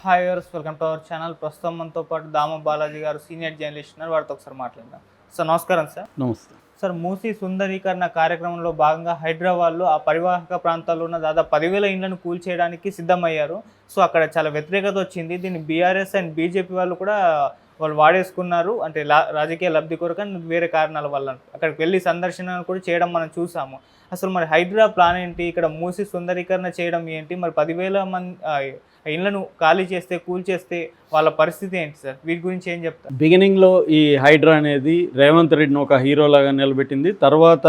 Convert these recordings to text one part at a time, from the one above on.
Hi viewers, welcome to our channel. ప్రస్తుతం మనతో పాటు దామ బాలాజీ గారు సీనియర్ జర్నలిస్ట్ ఉన్నారు. వారితో ఒకసారి మాట్లాడదాం. సార్ నమస్కారం. సార్ నమస్తే సార్, మూసీ సుందరీకరణ కార్యక్రమంలో భాగంగా హైదరాబాద్లో ఆ పరివాహక ప్రాంతాల్లో ఉన్న దాదాపు 10,000 ఇండ్లను కూల్చేయడానికి సిద్ధమయ్యారు. సో అక్కడ చాలా వ్యతిరేకత వచ్చింది. దీన్ని బీఆర్ఎస్ అండ్ బీజేపీ వాళ్ళు కూడా వాడేసుకున్నారు. అంటే రాజకీయ లబ్ధి కొరకు వేరే కారణాల వల్ల అక్కడికి వెళ్ళి సందర్శన కూడా చేయడం మనం చూసాము. అసలు మరి హైదరాబాద్ ప్లాన్ ఏంటి? ఇక్కడ మూసీ సుందరీకరణ చేయడం ఏంటి? మరి 10,000 మంది ఇళ్లను ఖాళీ చేస్తే, కూల్చేస్తే వాళ్ళ పరిస్థితి ఏంటి సార్? వీటి గురించి ఏం చెప్తారు? బిగినింగ్లో ఈ హైడ్రా అనేది రేవంత్ రెడ్డిని ఒక హీరోలాగా నిలబెట్టింది. తర్వాత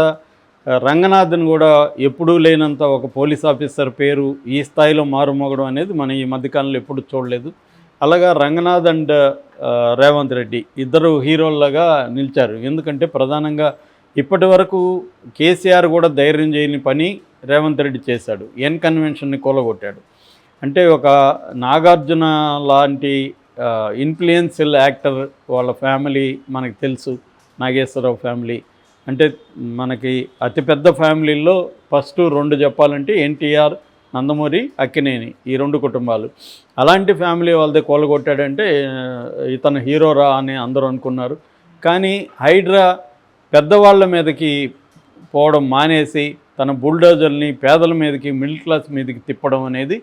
రంగనాథన్ కూడా ఎప్పుడూ లేనంత ఒక పోలీస్ ఆఫీసర్ పేరు ఈ స్థాయిలో మారుమోగడం అనేది మనం ఈ మధ్యకాలంలో ఎప్పుడు చూడలేదు. అలాగా రంగనాథ్ అండ్ రేవంత్ రెడ్డి ఇద్దరు హీరోల్లాగా నిలిచారు. ఎందుకంటే ప్రధానంగా ఇప్పటి వరకు కేసీఆర్ కూడా ధైర్యం చేయని పని రేవంత్ రెడ్డి చేశాడు. ఎన్ కన్వెన్షన్ని కూలగొట్టాడు. అంటే ఒక నాగార్జున లాంటి ఇన్ఫ్లుయెన్షియల్ యాక్టర్ వాళ్ళ ఫ్యామిలీ మనకు తెలుసు. నాగేశ్వరరావు ఫ్యామిలీ అంటే మనకి అతిపెద్ద ఫ్యామిలీల్లో ఫస్ట్ 2 చెప్పాలంటే ఎన్టీఆర్, నందమూరి, అక్కినేని, ఈ 2 కుటుంబాలు. అలాంటి ఫ్యామిలీ వాళ్ళదే కూలగొట్టాడంటే ఇతను హీరోరా అని అందరూ అనుకున్నారు. కానీ హైడ్రా పెద్దవాళ్ళ మీదకి పోవడం మానేసి తన బుల్డోజర్ని పేదల మీదకి, మిడిల్ క్లాస్ మీదకి తిప్పడం అనేది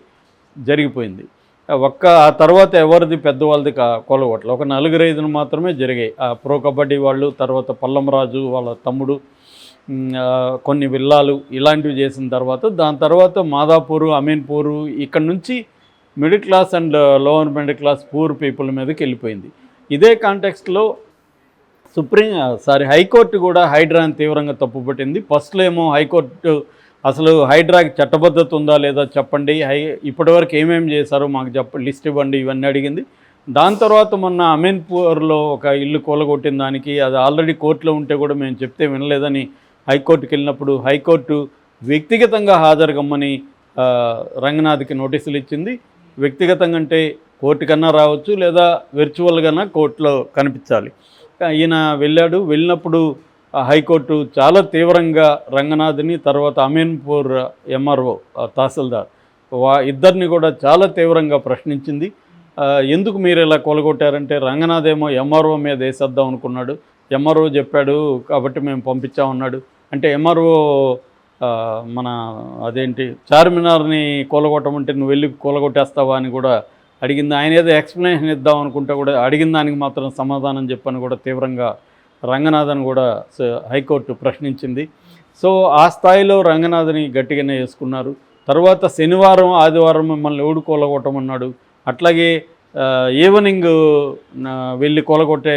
జరిగిపోయింది. ఆ తర్వాత ఎవరిది పెద్దవాళ్ళది కూలగొట్టలు ఒక 4-5 మాత్రమే జరిగాయి. ప్రో కబడ్డీ వాళ్ళు, తర్వాత పల్లంరాజు వాళ్ళ తమ్ముడు, కొన్ని విల్లాలు ఇలాంటివి చేసిన తర్వాత దాని తర్వాత మాదాపూరు, అమీన్పూరు ఇక్కడ నుంచి middle class and lower middle class poor people మీదకి వెళ్ళిపోయింది. ఇదే కాంటెక్స్ట్లో హైకోర్టు కూడా హైడ్రాని తీవ్రంగా తప్పుపట్టింది. ఫస్ట్లో ఏమో హైకోర్టు అసలు హైడ్రాకి చట్టబద్ధత ఉందా లేదా చెప్పండి, ఇప్పటివరకు ఏమేమి చేశారో మాకు లిస్ట్ ఇవ్వండి, ఇవన్నీ అడిగింది. దాని తర్వాత మొన్న అమీన్పూర్లో ఒక ఇల్లు కూలగొట్టిన దానికి అది ఆల్రెడీ కోర్టులో ఉంటే కూడా మేము చెప్తే వినలేదని హైకోర్టుకి వెళ్ళినప్పుడు హైకోర్టు వ్యక్తిగతంగా హాజరుగమ్మని రంగనాథ్కి నోటీసులు ఇచ్చింది. వ్యక్తిగతంగా అంటే కోర్టు కన్నా రావచ్చు, లేదా విర్చువల్గానా కోర్టులో కనిపించాలి. ఈయన వెళ్ళినప్పుడు హైకోర్టు చాలా తీవ్రంగా రంగనాథ్ని, తర్వాత అమీన్పూర్ ఎంఆర్ఓ తహసీల్దార్ ఇద్దరిని కూడా చాలా తీవ్రంగా ప్రశ్నించింది. ఎందుకు మీరు ఇలా కూలగొట్టారంటే రంగనాథ్ ఏమో ఎంఆర్ఓ మీద వేసేద్దాం అనుకున్నాడు. ఎంఆర్ఓ చెప్పాడు కాబట్టి మేము పంపించామన్నాడు. అంటే ఎంఆర్ఓ మన అదేంటి చార్మినార్ని కూలగొట్టమంటే నువ్వు వెళ్ళి కూలగొట్టేస్తావా అని కూడా అడిగింది. ఆయన ఏదో ఎక్స్ప్లెనేషన్ ఇద్దాం అనుకుంటే కూడా అడిగిన దానికి మాత్రం సమాధానం చెప్పని కూడా తీవ్రంగా రంగనాథన్ కూడా హైకోర్టు ప్రశ్నించింది. సో ఆ స్థాయిలో రంగనాథ్ని గట్టిగానే వేసుకున్నారు. తర్వాత శనివారం, ఆదివారం మిమ్మల్ని ఎవడు కూలగొట్టమన్నాడు, అట్లాగే ఈవినింగ్ వెళ్ళి కూలగొట్టే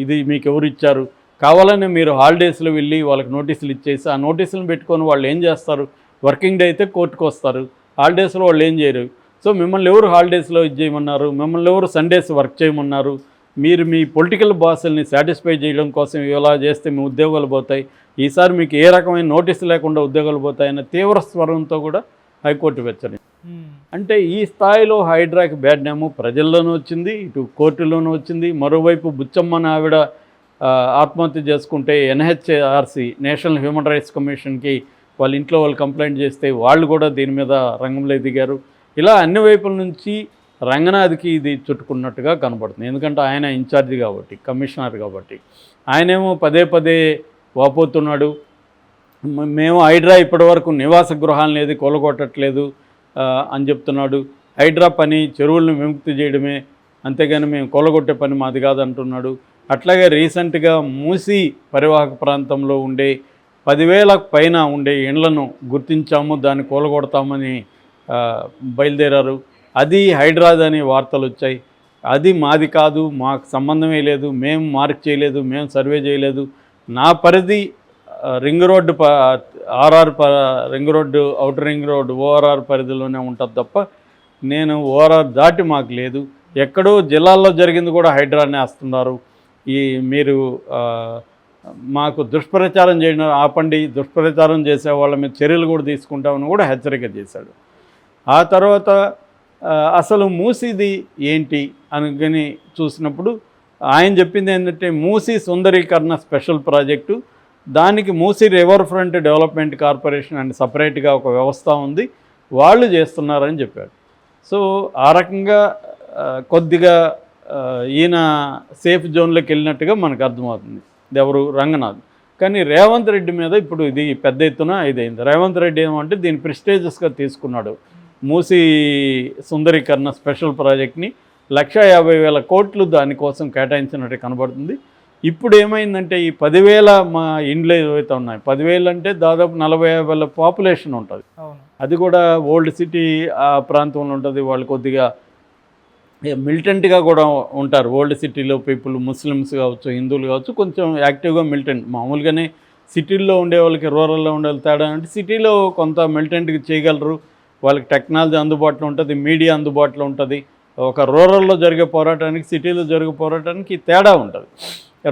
ఇది మీకు ఎవరు ఇచ్చారు, కావాలని మీరు హాలిడేస్లో వెళ్ళి వాళ్ళకి నోటీసులు ఇచ్చేసి ఆ నోటీసులను పెట్టుకొని వాళ్ళు ఏం చేస్తారు, వర్కింగ్ డే అయితే కోర్టుకు వస్తారు, హాలిడేస్లో వాళ్ళు ఏం చేయరు. సో మిమ్మల్ని ఎవరు హాలిడేస్లో ఇది చేయమన్నారు, మిమ్మల్ని ఎవరు సండేస్ వర్క్ చేయమన్నారు, మీరు మీ పొలిటికల్ బాసుల్ని సాటిస్ఫై చేయడం కోసం ఇలా చేస్తే మీ ఉద్యోగాలు పోతాయి, ఈసారి మీకు ఏ రకమైన నోటీసు లేకుండా ఉద్యోగాలు పోతాయన్న తీవ్ర స్వరంతో కూడా హైకోర్టు వెచ్చని. అంటే ఈ స్థాయిలో హైడ్రాకి బ్యాడ్ నేమ్ ప్రజల్లోనూ వచ్చింది, ఇటు కోర్టులోనూ వచ్చింది. మరోవైపు బుచ్చమ్మని ఆవిడ ఆత్మహత్య చేసుకుంటే ఎన్హెచ్ఆర్సి నేషనల్ హ్యూమన్ రైట్స్ కమిషన్కి వాళ్ళ ఇంట్లో వాళ్ళు కంప్లైంట్ చేస్తే వాళ్ళు కూడా దీని మీద రంగంలో దిగారు. ఇలా అన్ని వైపుల నుంచి రంగనాథ్కి ఇది చుట్టుకున్నట్టుగా కనబడుతుంది. ఎందుకంటే ఆయన ఇన్ఛార్జి కాబట్టి, కమిషనర్ కాబట్టి. ఆయనేమో పదే వాపోతున్నాడు, మేము హైడ్రా ఇప్పటివరకు నివాస గృహాలను ఏది కూలగొట్టట్లేదు అని చెప్తున్నాడు. హైడ్రా పని చెరువులను విముక్తి చేయడమే, అంతేగాని మేము కూలగొట్టే పని మాది కాదంటున్నాడు. అట్లాగే రీసెంట్గా మూసీ పరివాహక ప్రాంతంలో ఉండే 10,000 పైన ఉండే ఇండ్లను గుర్తించాము, దాన్ని కూలగొడతామని బయలుదేరారు. అది హైడ్రాది అని వార్తలు వచ్చాయి. అది మాది కాదు, మాకు సంబంధమే లేదు, మేము మార్క్ చేయలేదు, మేము సర్వే చేయలేదు. నా పరిధి ring road ring road, outer ring road, ORR పరిధిలోనే ఉంటుంది తప్ప నేను ఓఆర్ఆర్ దాటి మాకు లేదు. ఎక్కడో జిల్లాల్లో జరిగింది కూడా హైడ్రానే వేస్తున్నారు. మీరు మాకు దుష్ప్రచారం చేయడం ఆపండి, దుష్ప్రచారం చేసే వాళ్ళ మీద చర్యలు కూడా తీసుకుంటామని కూడా హెచ్చరిక చేశాడు. ఆ తర్వాత అసలు మూసీది ఏంటి అనుకుని చూసినప్పుడు ఆయన చెప్పింది ఏంటంటే మూసీ సుందరీకరణ స్పెషల్ ప్రాజెక్టు, దానికి Musi river front development corporation అని సపరేట్గా ఒక వ్యవస్థ ఉంది, వాళ్ళు చేస్తున్నారని చెప్పాడు. సో ఆ రకంగా కొద్దిగా ఈయన సేఫ్ జోన్లోకి వెళ్ళినట్టుగా మనకు అర్థమవుతుంది. ఎవరు రంగనాథ్. కానీ రేవంత్ రెడ్డి మీద ఇప్పుడు ఇది పెద్ద ఎత్తున ఇదైంది. రేవంత్ రెడ్డి ఏమంటే దీన్ని ప్రెస్టేజియస్గా తీసుకున్నాడు. మూసీ సుందరీకరణ స్పెషల్ ప్రాజెక్ట్ని 1,50,000 కోట్లు దానికోసం కేటాయించినట్టు కనబడుతుంది. ఇప్పుడు ఏమైందంటే ఈ 10,000 మా ఇండ్లు ఏవైతే ఉన్నాయి, 10,000 అంటే దాదాపు 40,000 పాపులేషన్ ఉంటుంది. అది కూడా ఓల్డ్ సిటీ ఆ ప్రాంతంలో ఉంటుంది. వాళ్ళు కొద్దిగా మిలిటెంట్గా కూడా ఉంటారు. ఓల్డ్ సిటీలో పీపుల్, ముస్లిమ్స్ కావచ్చు, హిందువులు కావచ్చు, కొంచెం యాక్టివ్గా మిలిటెంట్. మామూలుగానే సిటీల్లో ఉండే వాళ్ళకి రూరల్లో ఉండే వాళ్ళు తేడా అంటే సిటీలో కొంత మిలిటెంట్గా చేయగలరు, వాళ్ళకి టెక్నాలజీ అందుబాటులో ఉంటుంది, మీడియా అందుబాటులో ఉంటుంది. ఒక రూరల్లో జరిగే పోరాటానికి సిటీలో జరిగే పోరాటానికి తేడా ఉంటుంది.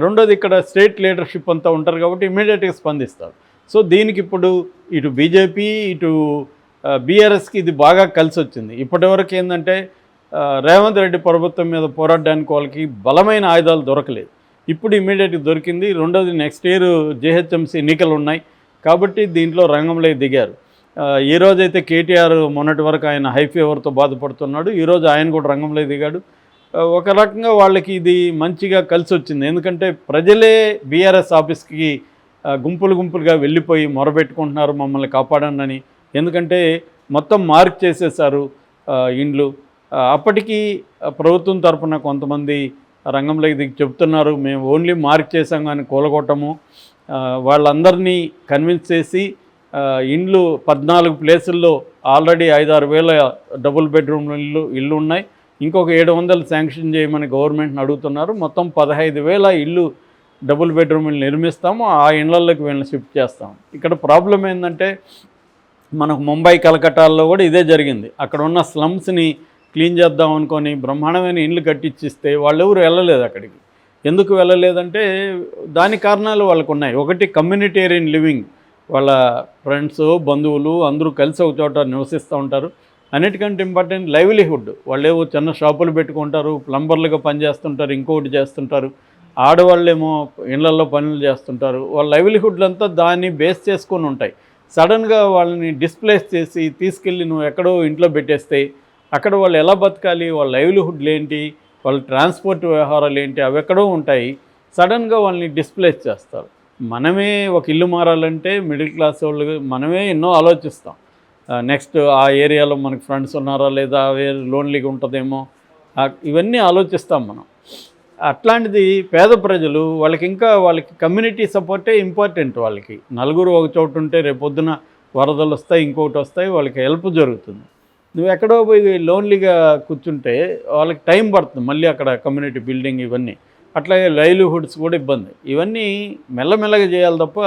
రెండోది ఇక్కడ స్టేట్ లీడర్షిప్ అంతా ఉంటారు కాబట్టి ఇమీడియట్గా స్పందిస్తారు. సో దీనికి ఇప్పుడు ఇటు బీజేపీ ఇటు బీఆర్ఎస్కి ఇది బాగా కలిసి వచ్చింది. ఇప్పటివరకు ఏంటంటే రేవంత్ రెడ్డి ప్రభుత్వం మీద పోరాడడానికి వాళ్ళకి బలమైన ఆయుధాలు దొరకలేదు. ఇప్పుడు ఇమీడియట్గా దొరికింది. రెండోది నెక్స్ట్ ఇయర్ జేహెచ్ఎంసీ ఎన్నికలు ఉన్నాయి కాబట్టి దీంట్లో రంగంలోకి దిగారు. ఈరోజైతే కేటీఆర్ మొన్నటి వరకు ఆయన హై ఫీవర్తో బాధపడుతున్నాడు. ఈరోజు ఆయన కూడా రంగంలో దిగాడు. ఒక రకంగా వాళ్ళకి ఇది మంచిగా కలిసి వచ్చింది. ఎందుకంటే ప్రజలే బీఆర్ఎస్ ఆఫీస్కి గుంపులుగా వెళ్ళిపోయి మొరబెట్టుకుంటున్నారు మమ్మల్ని కాపాడండి. ఎందుకంటే మొత్తం మార్క్ చేసేసారు ఇండ్లు. అప్పటికి ప్రభుత్వం తరఫున కొంతమంది రంగంలోకి దిగి చెప్తున్నారు, మేము ఓన్లీ మార్క్ చేసాం కానీ కూలగొట్టము. వాళ్ళందరినీ కన్విన్స్ చేసి ఇండ్లు 14 ప్లేసుల్లో ఆల్రెడీ 5-6 వేల డబుల్ బెడ్రూమ్ ఇల్లు ఉన్నాయి. ఇంకొక 700 శాంక్షన్ చేయమని గవర్నమెంట్ని అడుగుతున్నారు. మొత్తం 15,000 ఇల్లు డబుల్ బెడ్రూమ్ ఇల్లు నిర్మిస్తాము. ఆ ఇళ్లలోకి వీళ్ళని షిఫ్ట్ చేస్తాం. ఇక్కడ ప్రాబ్లం ఏంటంటే మనకు ముంబై, కలకట్టాల్లో కూడా ఇదే జరిగింది. అక్కడ ఉన్న స్లమ్స్ని క్లీన్ చేద్దాం అనుకొని బ్రహ్మాండమైన ఇండ్లు కట్టించిస్తే వాళ్ళు ఎవరు వెళ్ళలేదు అక్కడికి. ఎందుకు వెళ్ళలేదంటే దాని కారణాలు వాళ్ళకు ఉన్నాయి. ఒకటి కమ్యూనిటేరియన్ లివింగ్, వాళ్ళ ఫ్రెండ్స్, బంధువులు అందరూ కలిసి ఒక చోట నివసిస్తూ ఉంటారు. అన్నిటికంటే ఇంపార్టెంట్ లైవ్లీహుడ్. వాళ్ళు ఏవో చిన్న షాపులు పెట్టుకుంటారు, ప్లంబర్లుగా పనిచేస్తుంటారు, ఇంకొకటి చేస్తుంటారు. ఆడవాళ్ళేమో ఇళ్లలో పనులు చేస్తుంటారు. వాళ్ళ లైవ్లీహుడ్లు అంతా దాన్ని బేస్ చేసుకొని ఉంటాయి. సడన్గా వాళ్ళని డిస్ప్లేస్ చేసి తీసుకెళ్ళి నువ్వు ఎక్కడో ఇంట్లో పెట్టేస్తే అక్కడ వాళ్ళు ఎలా బతకాలి, వాళ్ళ లైవ్లీహుడ్లు ఏంటి, వాళ్ళ ట్రాన్స్పోర్ట్ వ్యవహారాలు ఏంటి, అవి ఎక్కడో ఉంటాయి. సడన్గా వాళ్ళని డిస్ప్లేస్ చేస్తారు. మనమే ఒక ఇల్లు మారాలంటే మిడిల్ క్లాస్ వాళ్ళు మనమే ఎన్నో ఆలోచిస్తాం. నెక్స్ట్ ఆ ఏరియాలో మనకి ఫ్రెండ్స్ ఉన్నారా లేదా, లోన్లీగా ఉంటుందేమో, ఇవన్నీ ఆలోచిస్తాం మనం. అట్లాంటిది పేద ప్రజలు వాళ్ళకి కమ్యూనిటీ సపోర్టే ఇంపార్టెంట్. వాళ్ళకి నలుగురు ఒక చోటు ఉంటే రేపొద్దున వరదలు వస్తాయి, ఇంకొకటి వస్తాయి, వాళ్ళకి హెల్ప్ జరుగుతుంది. నువ్వు ఎక్కడో పోయి లోన్లీగా కూర్చుంటే వాళ్ళకి టైం పడుతుంది మళ్ళీ అక్కడ కమ్యూనిటీ బిల్డింగ్ ఇవన్నీ. అట్లాగే లైవ్లీహుడ్స్ కూడా ఇబ్బంది. ఇవన్నీ మెల్లమెల్లగా చేయాలి తప్ప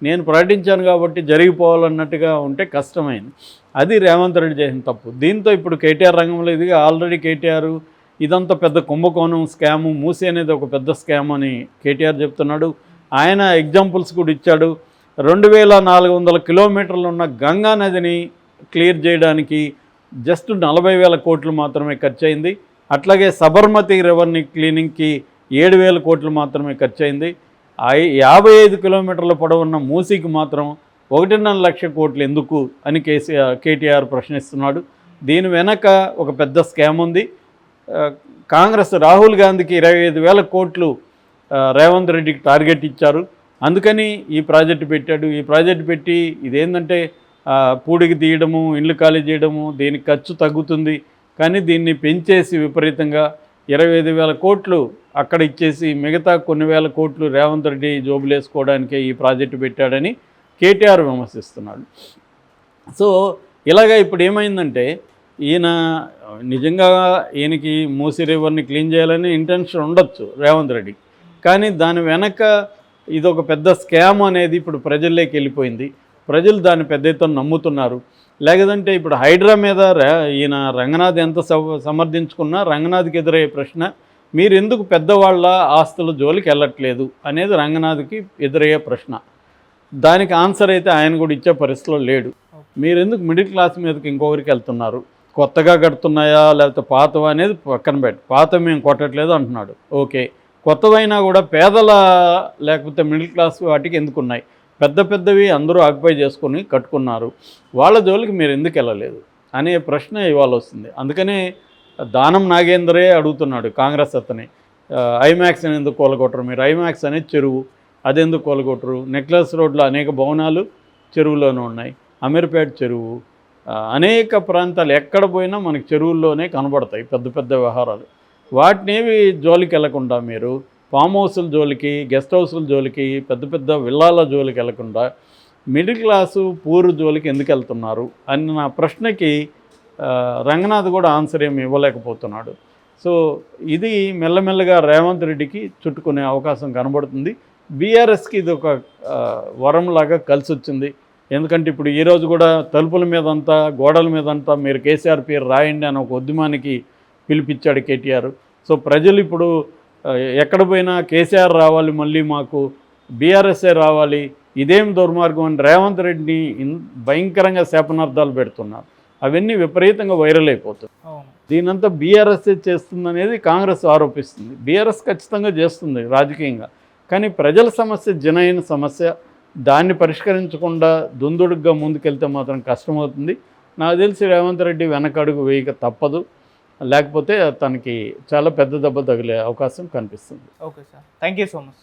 నేను ప్రకటించాను కాబట్టి జరిగిపోవాలన్నట్టుగా ఉంటే కష్టమైంది. అది రేవంత్ రెడ్డి చేసిన తప్పు. దీంతో ఇప్పుడు కేటీఆర్ రంగంలో ఇది ఆల్రెడీ కేటీఆర్ ఇదంతా పెద్ద కుంభకోణం స్కాము, మూసీ అనేది ఒక పెద్ద స్కామ్ అని కేటీఆర్ చెప్తున్నాడు. ఆయన ఎగ్జాంపుల్స్ కూడా ఇచ్చాడు. 2,400 కిలోమీటర్లు ఉన్న గంగా నదిని క్లియర్ చేయడానికి జస్ట్ 40,000 కోట్లు మాత్రమే ఖర్చు అయింది. అట్లాగే సబర్మతి రివర్ని క్లీనింగ్కి 7,000 కోట్లు మాత్రమే ఖర్చు అయింది. 55 కిలోమీటర్ల పొడవున్న మూసీకి మాత్రం 1.5 లక్ష కోట్లు ఎందుకు అని కేటీఆర్ ప్రశ్నిస్తున్నాడు. దీని వెనక ఒక పెద్ద స్కామ్ ఉంది. కాంగ్రెస్ రాహుల్ గాంధీకి 25,000 కోట్లు రేవంత్ రెడ్డికి టార్గెట్ ఇచ్చారు. అందుకని ఈ ప్రాజెక్టు పెట్టాడు. ఈ ప్రాజెక్టు పెట్టి ఇదేంటంటే పూడికి తీయడము, ఇళ్ళు ఖాళీ చేయడము, దీనికి ఖర్చు తగ్గుతుంది. కానీ దీన్ని పెంచేసి విపరీతంగా 25,000 కోట్లు అక్కడ ఇచ్చేసి మిగతా కొన్ని వేల కోట్లు రేవంత్ రెడ్డి జోబులు వేసుకోవడానికే ఈ ప్రాజెక్టు పెట్టాడని కేటీఆర్ విమర్శిస్తున్నాడు. సో ఇలాగా ఇప్పుడు ఏమైందంటే ఈయన నిజంగా ఈయనకి మూసీ రివర్ని క్లీన్ చేయాలని ఇంటెన్షన్ ఉండొచ్చు రేవంత్ రెడ్డి. కానీ దాని వెనక ఇదొక పెద్ద స్కామ్ అనేది ఇప్పుడు ప్రజల్లోకి వెళ్ళిపోయింది. ప్రజలు దాన్ని పెద్ద ఎత్తున నమ్ముతున్నారు. లేదంటే ఇప్పుడు హైడ్రా మీద ఈయన రంగనాథ్ ఎంత సమర్థించుకున్నా రంగనాథ్కి ఎదురయ్యే ప్రశ్న, మీరు ఎందుకు పెద్దవాళ్ళ ఆస్తుల జోలికి వెళ్ళట్లేదు అనేది రంగనాథ్కి ఎదురయ్యే ప్రశ్న. దానికి ఆన్సర్ అయితే ఆయన కూడా ఇచ్చే పరిస్థితిలో లేడు. మీరు ఎందుకు మిడిల్ క్లాస్ మీదకి ఇంకొకరికి వెళ్తున్నారు, కొత్తగా కడుతున్నాయా లేకపోతే పాతవా అనేది పక్కన పెట్టి, పాత మేము కొట్టట్లేదు అంటున్నాడు. ఓకే, కొత్తవైనా కూడా పేదల లేకపోతే మిడిల్ క్లాస్ వాటికి ఎందుకున్నాయి? పెద్దవి అందరూ ఆక్యుపై చేసుకొని కట్టుకున్నారు, వాళ్ళ జోలికి మీరు ఎందుకు వెళ్ళలేదు అనే ప్రశ్న ఇవాళ వస్తుంది. అందుకనే దానం నాగేంద్రే అడుగుతున్నాడు కాంగ్రెస్ అతని, ఐమాక్స్ అని ఎందుకు కూలగొట్టరు మీరు, ఐమాక్స్ అనేది చెరువు అదెందుకు కూలగొట్టరు, నెక్లెస్ రోడ్లో అనేక భవనాలు చెరువులోనే ఉన్నాయి, అమీర్పేట చెరువు, అనేక ప్రాంతాలు ఎక్కడ పోయినా మనకి చెరువుల్లోనే కనబడతాయి పెద్ద పెద్ద వ్యవహారాలు. వాటినేవి జోలికి వెళ్లకుండా మీరు ఫామ్ హౌస్ల జోలికి, గెస్ట్ హౌస్ల జోలికి, పెద్ద పెద్ద విల్లాల జోలికి వెళ్లకుండా మిడిల్ క్లాసు పూర్ జోలికి ఎందుకు వెళ్తున్నారు అన్న నా ప్రశ్నకి రంగనాథ్ కూడా ఆన్సర్ ఏమి ఇవ్వలేకపోతున్నాడు. సో ఇది మెల్లమెల్లగా రేవంత్ రెడ్డికి చుట్టుకునే అవకాశం కనబడుతుంది. బీఆర్ఎస్కి ఇది ఒక వరంలాగా కలిసి వచ్చింది. ఎందుకంటే ఇప్పుడు ఈరోజు కూడా తలుపుల మీదంతా గోడల మీదంతా మీరు కేసీఆర్ పేరు రాయండి అని ఒక ఉద్యమానికి పిలిపించాడు కేటీఆర్. సో ప్రజలు ఇప్పుడు ఎక్కడ పోయినా కేసీఆర్ రావాలి, మళ్ళీ మాకు బీఆర్ఎస్ఏ రావాలి, ఇదేం దుర్మార్గం అని రేవంత్ రెడ్డిని భయంకరంగా శాపనార్థాలు పెడుతున్నారు. అవన్నీ విపరీతంగా వైరల్ అయిపోతుంది. దీనంతా బీఆర్ఎస్ఏ చేస్తుందనేది కాంగ్రెస్ ఆరోపిస్తుంది. బీఆర్ఎస్ ఖచ్చితంగా చేస్తుంది రాజకీయంగా, కానీ ప్రజల సమస్య జనైన సమస్య, దాన్ని పరిష్కరించకుండా దుందుడుగ్గా ముందుకెళ్తే మాత్రం కష్టమవుతుంది. నాకు తెలిసి రేవంత్ రెడ్డి వెనకడుగు వేయక తప్పదు, లేకపోతే తనకి చాలా పెద్ద దెబ్బ తగిలే అవకాశం కనిపిస్తుంది. Okay sir, thank you so much.